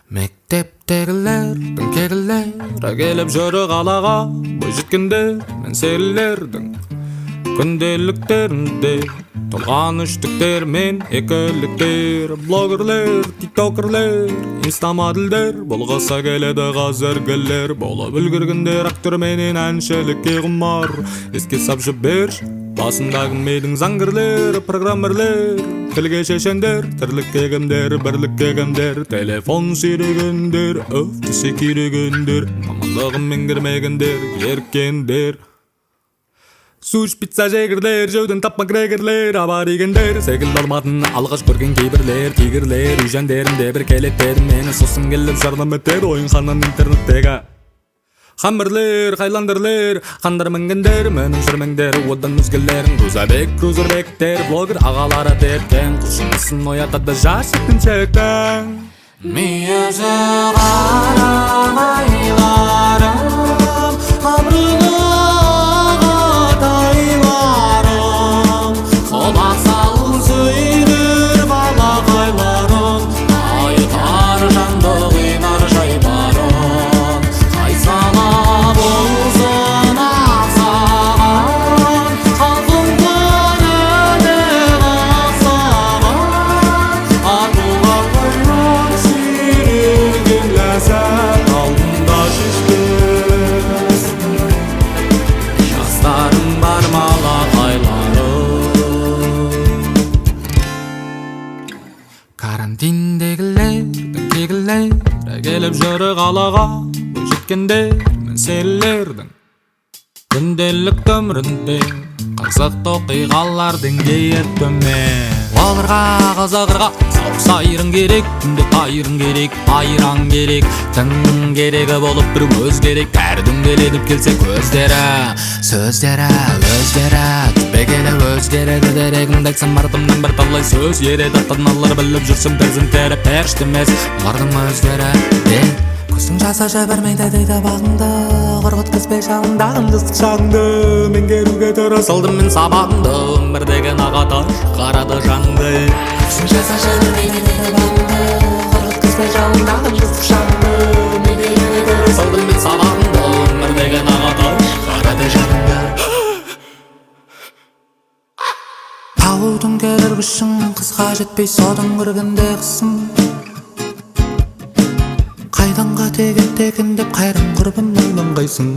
Мектептегілердің кегілері келіп жүрі қалаға бойжеткендер мен серілердің күнделіктерінде толған үштіктер мен екіліктер, блогерлер, тиктокерлер, инстамодельдер болғаса келеді қазіргілер. Болып үлгіргендер актер менен әншілікке құмар, еске сап жіберші басындағы мейдің заңгерлер, программерлер, тілге шешендер, тірлікке кімдер, бірлікке кімдер, телефон сүйрегендер, өфтісе күйрегендер, мамандығын меңгермегендер, еркендер. Суш пицца жегірлер, жеуден тапмақ регерлер, абаригендер, секілді алмадын алғаш көрген кейбірлер, тигірлер, үйжендерінде бір келеттер, мені сосын келіп жарлым өтер ойынханан интернеттегі. Хаммерлер, хайландерлер, қандар мінгендер, менің жүрмеңдер, одан өзгелерін Крузабек, крузербектер, блогер ағалары теткен, құшынысын оятады жас жеткіншектен. Мүйізі қарам айларым, абрылыға тайларым, құлақ салу сөйлер балақайларым, айтар жанды қинар жайбарым, қайсала болсын ақсаған, халқым күніне қақсаған, артуға қоймай сүйреген ләззат алдында шешпес. Жастарым бар малақайларым. Карантиндегілердің кегілері келіп жүрі қалаға бойжеткендер мен серілердің күнделікті өмірінде қызықты оқиғалардың кейіптімен. Оларға қызығырға сайырың керек, күнде тайырың керек, айран керек, тың керегі болып бір өз керек, кәрдің келедіп келсе көздері, сөздері өздері түпегелі өзгереді дерегімді айтсам артымнан бір талай сөз ереді. Тыналар біліп жүрсім перзенттері періште емес, олардың өздері көздің жасы жібермейді дейді бағыңды, құрғытқызбай шағындағын жастық шағыңды, меңгеруге тұра салдым мен сабағыңды, өмір деген ағатай қарады жанды. Көздің жасы жібермейді дейді бағыңды, құрғытқызбай шағындағын жастық шағыңды, меңгеруге тұра салдым мен сабағыңды, өмір деген ағатай қарады жанды. Таудың келер күшің қызға жетпей содың көргенде қысың, қайдан қатегеттегін деп қайран құрбым ойланғайсың.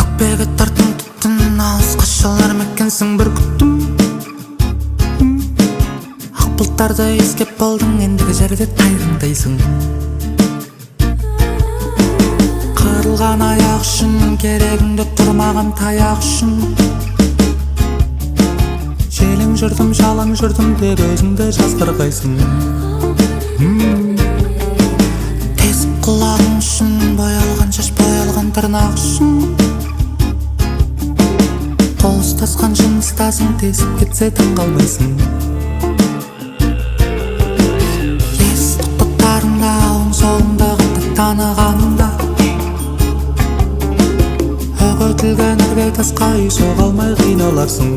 Өкпеге тартың тұттың алыс қашалар мекенсің бір күттім. Ақ бұлттарды ескеп болдың, ендігі жерде тайраңдайсың. Қырылған аяқ үшін керегіңде тұрмаған таяқ үшін, желің жүрдім жалаң жүрдім деп өзіңді жазғырғайсың. Тесіп құлағың үшін, боялған шаш боялған тырнақ үшін, қол ұстасқан жыныстасың, тесіп кетсе таң қалмайсың. Ес тоқтаттарыңда, оң солыңдағы танығаныңда, өгөтілген ірге тасқа үй соға алмай қиналарсың.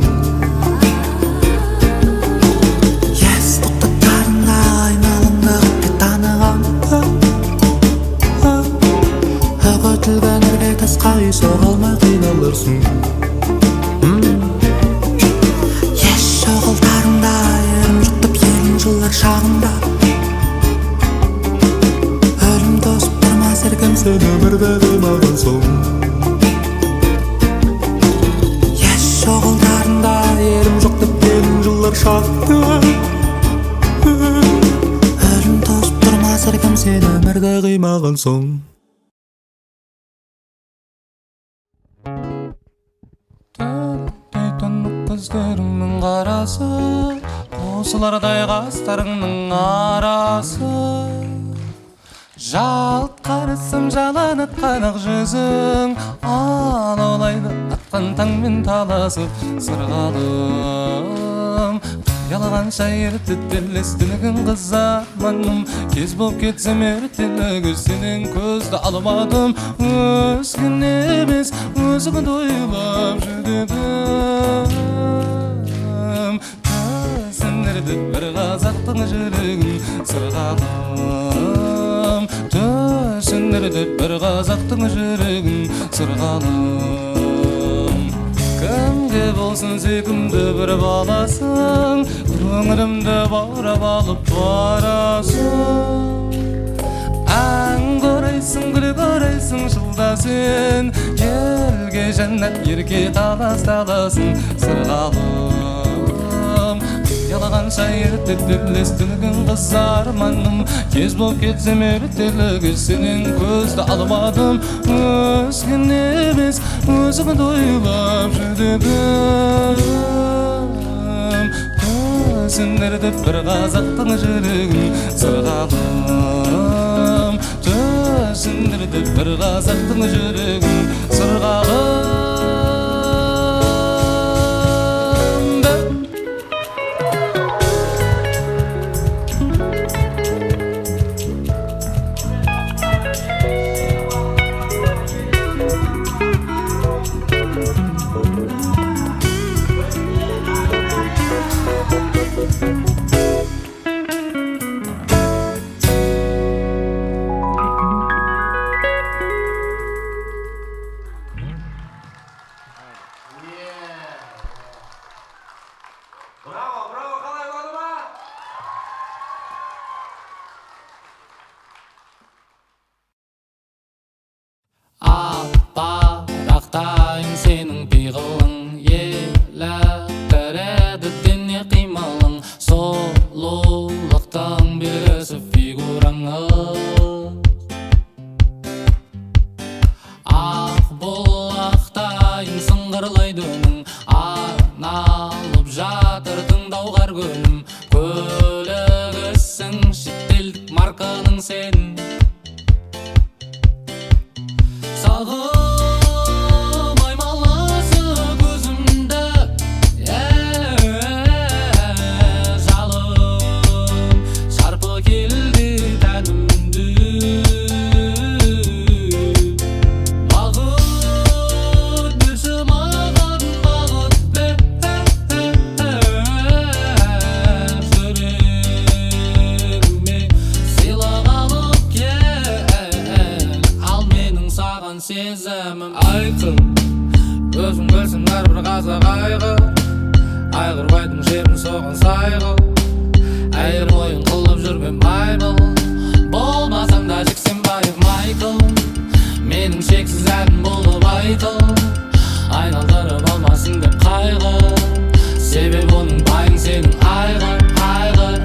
Өтілген ірге тасқа үй соға алмай қиналырсың. Еш жоғылтарыңда ерім жұқтып елін жылдар шағында, өлім тосып тұрмас еркем сен өмірді қимаған соң. Еш жоғылтарыңда ерім жұқтып елін жылдар шағында, өлім тосып тұрмас еркем сен өмірді қимаған соң. Көздеріңнің қарасы, қосылардай қастарыңның арасы, жалт қарысым жаланып қанық жүзің, алаулайды атқан таңмен таласып сырғалым. Қиялағанша ертетелес тілігін қызаманым, кез болып кетсем ертелі сенен көзді алмадым. Өзгін емес өзіңді ойлап жүдедім, түсіндірді бір қазақтың жүрегін сырғалым, түсіндірді бір қазақтың жүрегін сырғалым. Кімге болсын сүйкімді бір баласың, көңілімді баурап алып барасың. Ән көрейсің, гүл көрейсің жылда сен, елге жәннат ерке талас-таласын сырғалым. Ялағанша ертетілестілігін қыз арманым, кез болып кетсем ертелігі сенен көзді алмадым. Өзген емес, өзімді ойлап жүрегім, түсіндірді бір қазақтың жүрегін сырғалым, түсіндірді бір қазақтың жүрегін сырғалым. Аппарақтайын сенің пиғылың, еліктіреді дене қимылың, сұлулықтың белгісі фигураңыз. Ақбұлақтайын сыңғырлайды үнің, арналып жатыр тыңдауға гүлім, көлігісің шетелдік марканың сен. Сағым аймаласы көзімді, жалын шарпы келді тәнімді. Бағыт берші маған, бағыт бер, жүрегіме сыйлық алып кел, ал менің саған сезімім айқын. Өзің білсің әрбір қазақ айғырбайдың жерін соған сайғыл. Әйір ойын қылып жүрген байбыл, болмасаң да жексен байып Майкл. Менің шексіз әнім болып айтыл, айналдырып алмасын деп қайғы, себебі оның байың сенің айғыр, айғыр,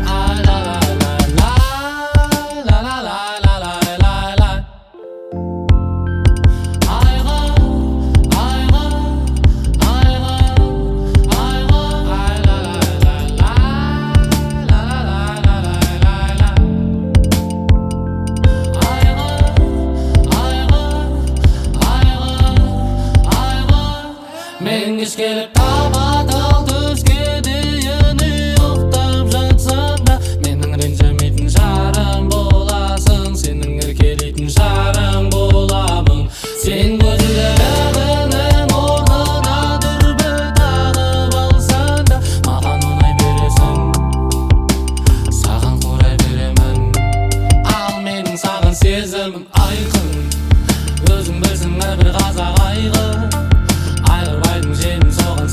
мен кеш келіп тапа-тал түске дейін ұйықтап жатсам да, менің ренжімейтін жарым боласың, сенің еркелейтін жарым боламын. Сен көзілеріңнің орнына дүрбі тағып алсаң да, маған ұнай бересің, саған құрай беремін, ал менің саған сезімім айқын. Өзің білсің әрбір қазақ айғыр, айғырбайдың жерін соған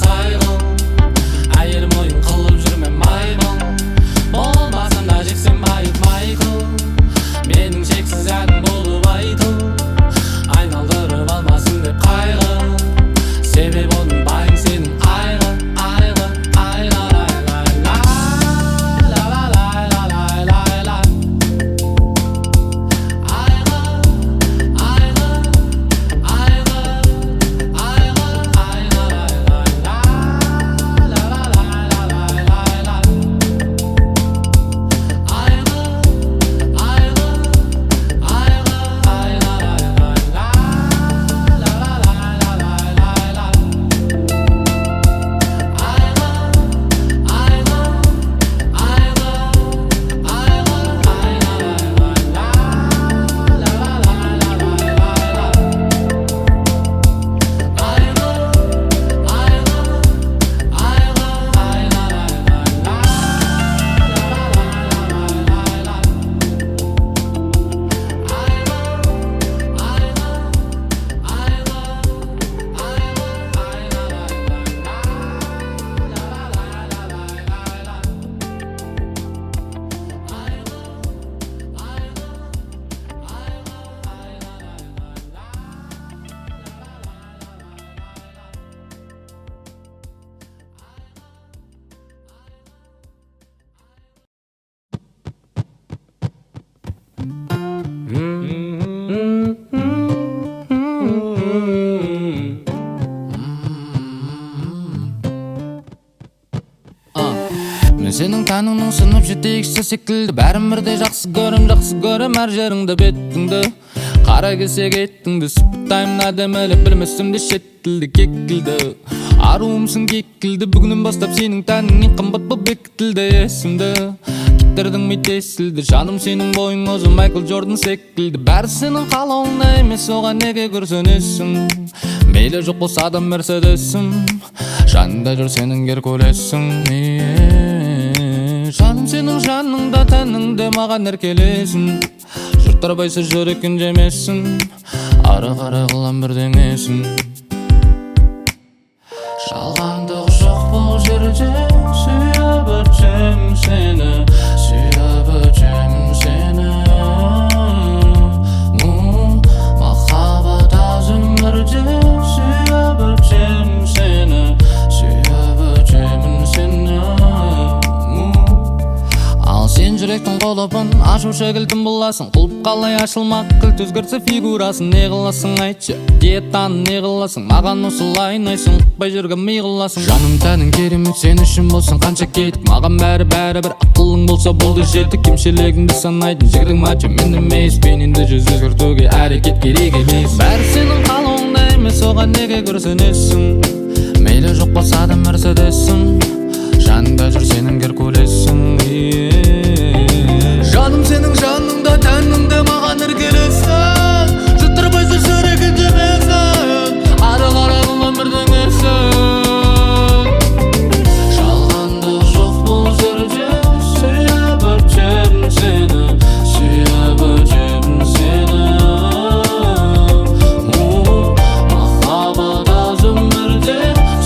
жаныңның сынып жетекшісі секілді бәрін бірдей жақсы көрем әр жеріңді бетіңді қара кесек еттіңді сыпықтаймын әдемілеп білмесімде шет тілді кекілді аруымсың кекілді бүгіннен бастап сенің тәнің ең қымбат болып бекітілді есімді киттердің ми тесілді жаным сенің бойың өзі Майкл Джордан секілді бәрі сенің қалауыңда емес оған неге күрсінесің мейлі жоқ болса да мерседесім жаныңда жүр сенің геркулесің жаным сенің жаныңда тәніңде маған еркелесін жұрттар байса жүрекін жемесін ары қарай қылам бірдеңесін жалғандық жоқ бұл жерде сүйіп өтемін сені сүйіп өтемін сені махаббат аз өмірде сүйіп өтемін сені сүйіп өтемін сені ал сен жүректің құлыбын ашушы кілтін боласың құлып қалай ашылмақ кілт өзгерсе фигурасын не қыласың айтшы диетаны не қыласың маған осылай ұнайсың ұқпай жүрген ми қыласың жаным тәнің керемет сен үшін болсын қанша кетік маған бәрі бір ақылың болса болды жетік кемшілігіңді санайтын жігердің мачо мен емес бейнеңді жүз өзгертуге әрекет керек емес бәрі сенің қалауыңда емес оған неге күрсінесің мейлі жоқ болса да мерседесім жаныңда жүр сенің геркулесің жаным сенің жаныңда тәніңде маған еркелесің жұрттар байса жүрегін жемесін ары қарай қылам бірдеңесін жалғандық жоқ бұл жерде сүйіп өтемін сені сүйіп өтемін сені махаббат аз өмірде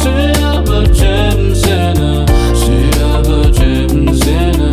сүйіп өтемін сені сүйіп өтемін сені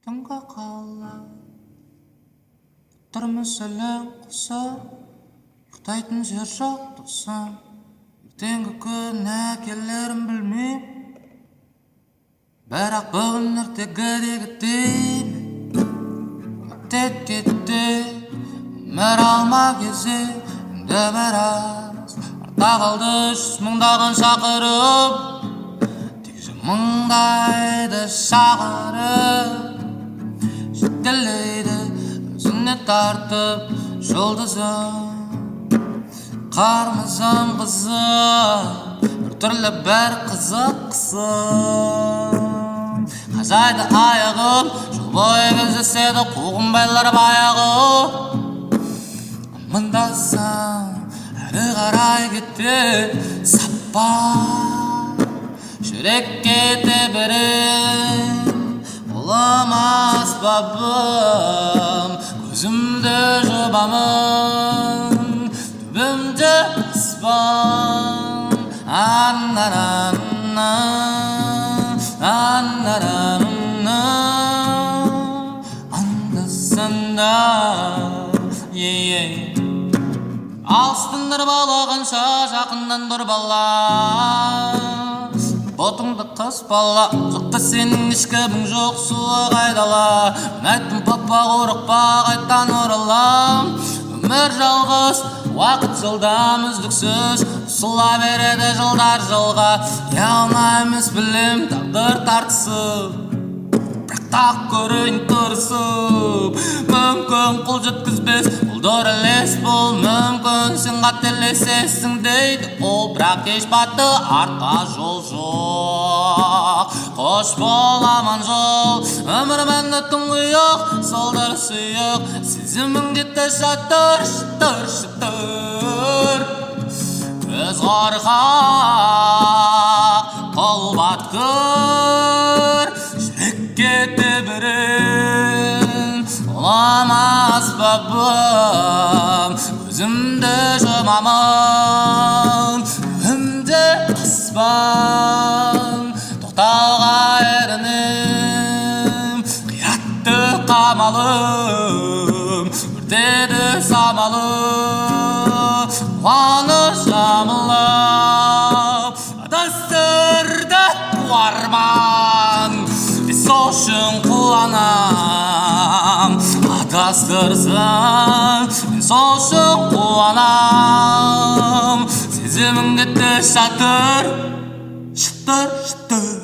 Түнгі қала тұрмыз әлің құса ұйықтайтын жер жоқ досым ертеңгі күн әкелерін білмейм бірақ бүгін ертегідегі деймін өтет кетті өмір алма кезек үнді біраз арта қалды 100 мыңдаған шақырып тек 100 мыңдайды шағырып жетелейді өзіне тартып жұлдызым қармызым қызым біртүрлі бір қызық қысым қажайды аяғым жол бойы кездеседі қуғын байлар баяғы амандасам әрі қарай кетеді сапар жүрекке тебіріп Olamaz babam Gözümde jobamın Tübümde ıspan Annaranna Annaranna Andasanda Алыстындар балағанша жақындан бала Ботыңды қыспала Жоқта сенің ешкімің жоқ суық айдала Мен айттым папа қорықпа қайтан оралам Өмір жалғыз уақыт жылдам үздіксіз Ұсыла береді жылдар жылға Яғына емес білем тағдыр тартысы Бірақ так көрейін тырысып. Мүмкін қол жеткізбес ұлдар елес бұл, мүмкін сен қателесесің дейді ол, бірақ еш баты артқа жол жоқ. Қош бол аман жол, өмір мәні тұңғиық, солдар сұйық, сезіміңде жатыр шытыр шытыр. Көз қорқақ, қол батқыр, жүрекке тебірін оламас бабым. Өзімді жұмамын, өмді аспан, тоқтауға ерінім, қиратты қамалым, өртеді самалым, қуаныш жамылып, адастырды арман. Сол үшін қуанам, адастырсын, мен сол үшін қуанам. Сезіміңде жатыр шытыр шытыр.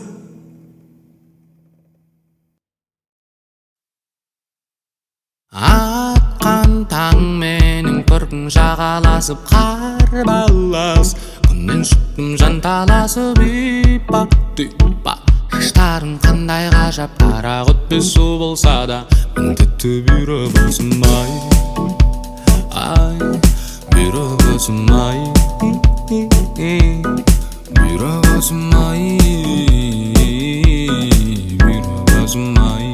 Атқан таң менің көркің жағаласып, қарбалас күннен шықтым жанталасып, ипа типа шаштарың қандай ғажап, арақ өтпес су болса да міндетті бүйрегісім ай, ай бүйрегісім ай, бүйрегісім ай, бүйрегісім ай,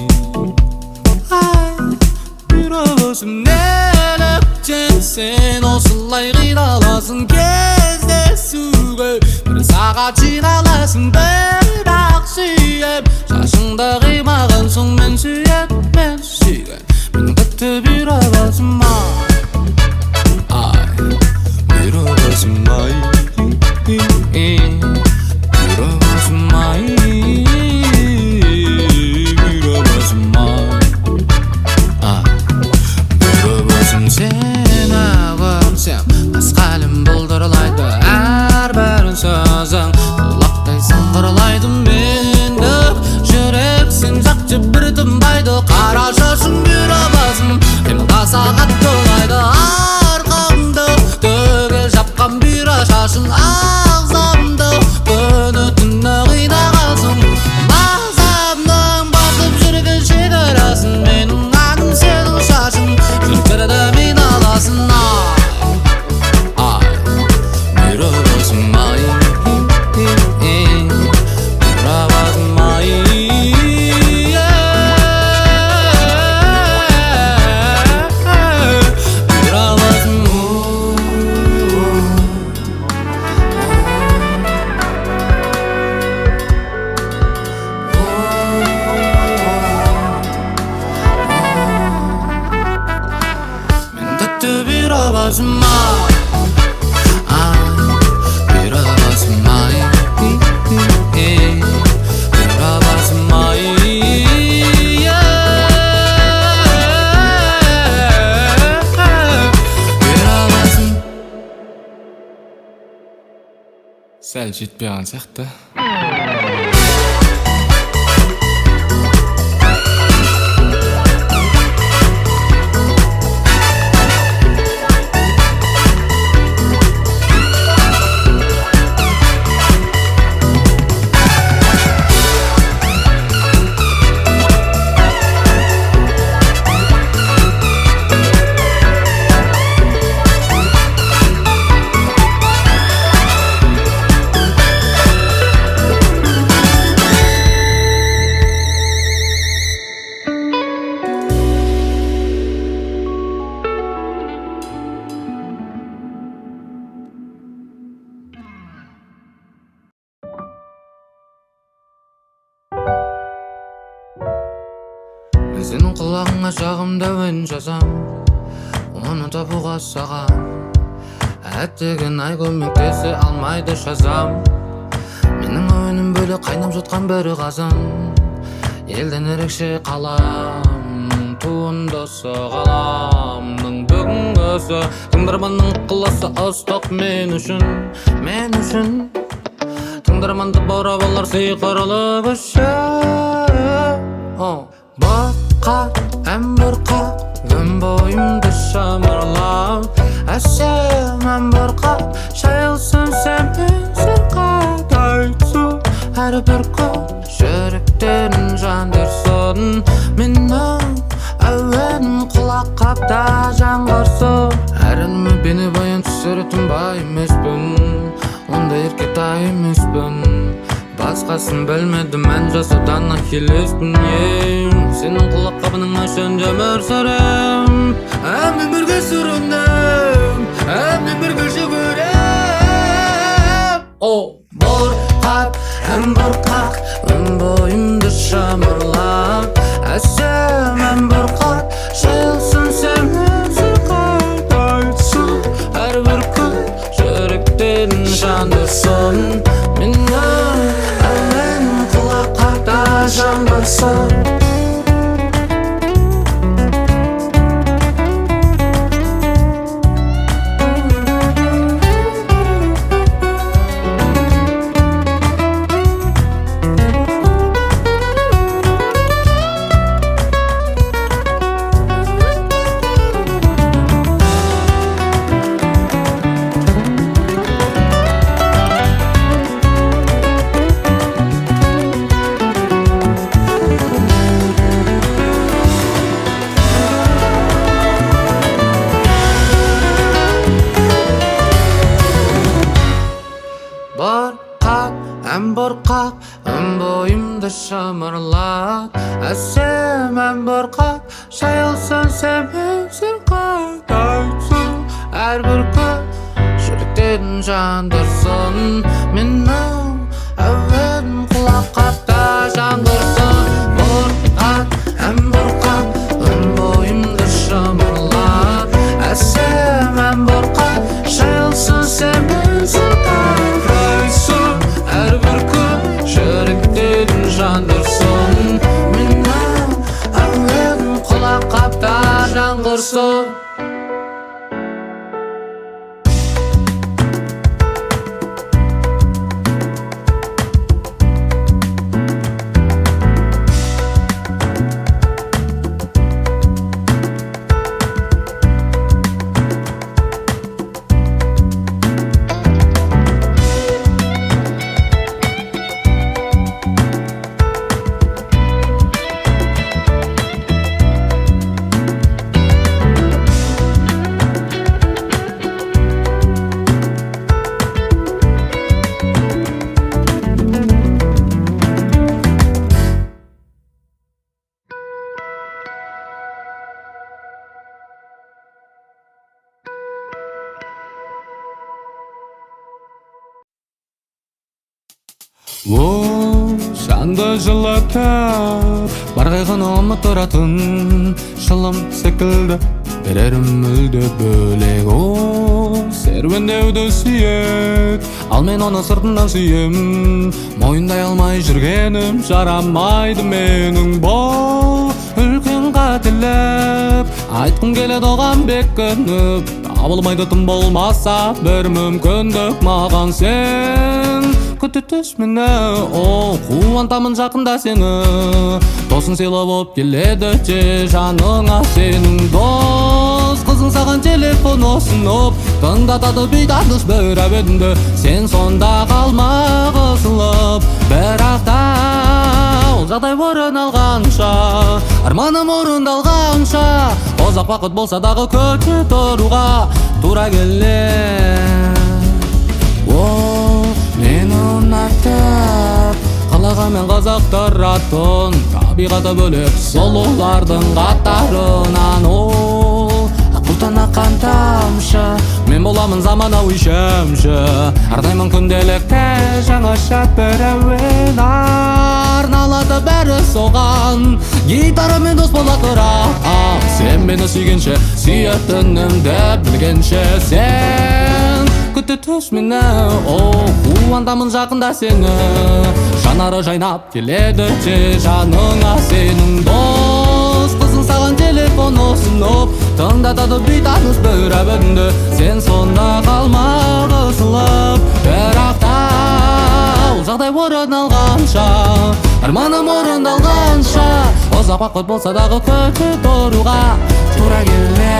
бүйрегісім. Неліктен сен осылай қиналасың, кездесуге бір сағат жиналасың, бірақ сүйем шашыңды қимаған соң мен сүйем, мен сүйген менің тәтті бүйрегісім ай, бүйрегісім ай, бүйрегісім ай, бүйрегісім ай, бүйрегісім. Сені көрсем басқа әлем бұлдырлайды, әрбір сөзің құлақтай сыңғырлайды. Менді жүрексің жақсы бір тынбайды, қара шашың бүйрегісім қимылдаса қатты ұнайды. Арқамды түгел жапқан бүйре шашың, ағзамды күні түні қинағансың. Мазамның басып жүрген шекарасын, менің әнім сенің шашың, жүректерді миналасын ай, бүйрегісім ай, бүйрегісім ай, менің тәтті бүйрегісім ай, бүйрегісім ай, бүйрегісім ай, бүйрегісім. Сәл жетпеген сияқты. Мен сенің құлағыңа жағымда өн жазам, оны табуға саған әттеген ай көмектесе алмайды жазам. Менің ойыным бөлек қайнап жатқан бір қазан, елден ерекше қалам, туындысы ғаламның бүгінгісі. Тыңдарманның ықыласы ыстық мен үшін, мен үшін. Тыңдарманды баурап алар сыйқырлы күші. Бұрқақ, ән бұрқақ өн бойымды шымырлап әсем ән бұрқақ шайылсын сенмен сырқат айтсу әрбір күн жүректерін жандырсын менің әуенім құлақ қапта жаңғырсын әр әніме бейнебаян түсіретін бай емеспін ондай еркетай емеспін басқасын білмедім ән жасаудан ахиллеспін сенің құлақ қабының үшін өмір сүрем әнмен бірге сүрінем әнмен бірге жүгірем бұрқақ ән бұрқақ өн бойымды шымырлап әсем ән бұрқақ шайылсын сенмен сырқат айтсын әрбір күн жүректен жандырсын менің әуенім құлақ қапта жаңғырсын Бұрқақ, ән бұрқақ, өн бойымды шымырлап әсем ән бұрқақ, шайылсын сенмен сырқат айтсын әрбір күн жүректен жандырсын менің әуенім құлақ қапта жаңғырсын бұрқақ, ән бұрқақ, өн бойымды шымырлап әсем ән бұрқақ, шайылсын сенмен сырқат әрбір күн жүректен жандырсын менің әуенім құлақ қапта жаңғырсын Жанды жылатып бар қайғыны ұмыттыратын шылым секілді берерім мүлде бөлек серуендеуді сүйет ал мен оны сыртынан сүйем мойындай алмай жүргенім жарамайды менің бұл үлкен қателік айтқым келеді оған бекініп табылмайды тым болмаса бір мүмкіндік маған сен күтітіш мені қуантамын жақында сені досың сыйлы боп келеді же жаныңа сенің дос қызың саған телефон ұсынып тыңдатады бейтаныс бір әуенді сен сонда қалма қысылып бірақ та ол жағдай орын алғанша арманым орындалғанша ұзақ уақыт болса дағы көте тұруға тура келер мені ұнатып қалағанмен қызықтыратын табиғаты бөлек сұлулардың қатарынан бұлттан аққан тамшы мен боламын заманауи шәмші арнаймын күнделікті жаңаша бір әуен арналады бәрі соған гитарамен дос бола тұра сен мені сүйгенше сүйетінімді білгенше сен күтітіш мені қуантамын жақында сені жанары жайнап келеді же жаныңа сенің дос қызың саған телефон ұсынып тыңдатады бейтаныс бір әуенді сен сонда қалма қысылып бірақ та ол жағдай орын алғанша арманым орындалғанша ұзақ уақыт болса дағы күтіп тұруға тура келер.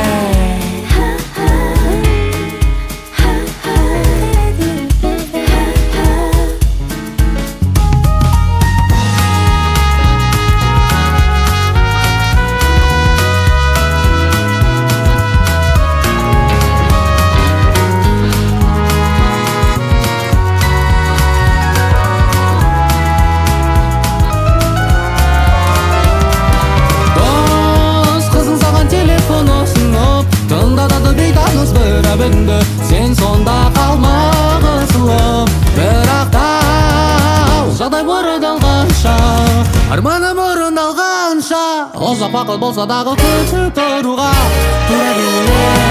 Тыңдады бейтаныс бір әбінді сен сонда қалма қысылып бірақ та жағдай орындалғанша арманым орындалғанша ұзақ уақыт болса дағы күтіп тұруға тура келер.